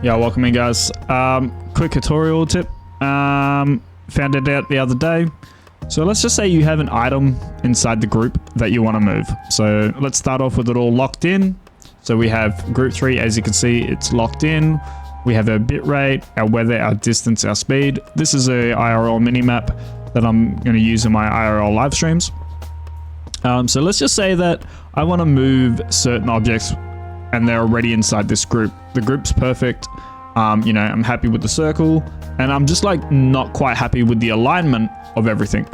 Yeah, welcome in guys. Quick tutorial tip. Found it out the other day. So let's just say you have an item inside the group that you want to move. So let's start off with it all locked in. So we have group 3, as you can see, it's locked in. We have our bitrate, our weather, our distance, our speed. This is a IRL minimap that I'm going to use in my IRL live streams. So let's just say that I want to move certain objects and they're already inside this group. The group's perfect. You know, I'm happy with the circle and I'm just like not quite happy with the alignment of everything.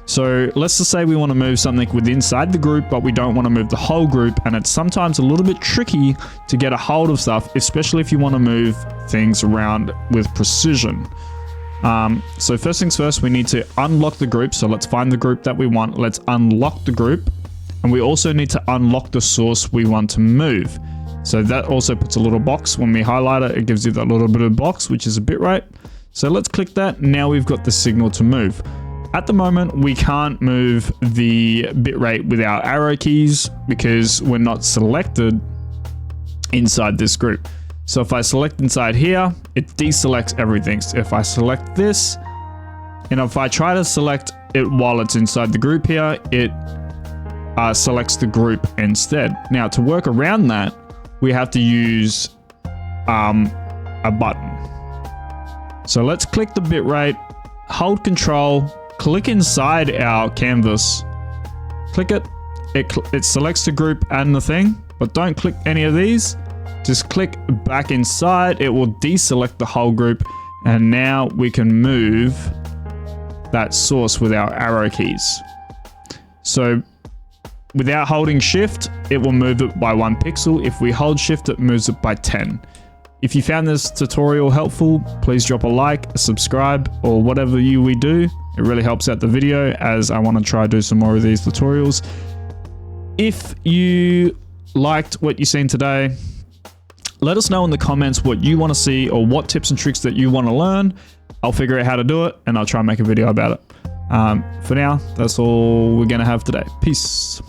So let's just say we want to move something with inside the group, but we don't want to move the whole group. And it's sometimes a little bit tricky to get a hold of stuff, especially if you want to move things around with precision. So first things first, we need to unlock the group. So let's find the group that we want. Let's unlock the group. And we also need to unlock the source we want to move. So that also puts a little box. When we highlight it, it gives you that little bit of box, which is a bitrate. So let's click that. Now we've got the signal to move. At the moment, we can't move the bitrate with our arrow keys because we're not selected inside this group. So if I select inside here, it deselects everything. So if I select this, and if I try to select it while it's inside the group here, it selects the group instead. Now to work around that, we have to use a button. So let's click the bitrate, hold Control, click inside our canvas, click it, it selects the group and the thing, but don't click any of these. Just click back inside, it will deselect the whole group, and now we can move that source with our arrow keys. So without holding shift, it will move it by 1 pixel. If we hold shift, it moves it by 10. If you found this tutorial helpful, please drop a like, a subscribe, or whatever we do. It really helps out the video as I want to try to do some more of these tutorials. If you liked what you've seen today, let us know in the comments what you want to see or what tips and tricks that you want to learn. I'll figure out how to do it and I'll try and make a video about it. For now, that's all we're going to have today. Peace.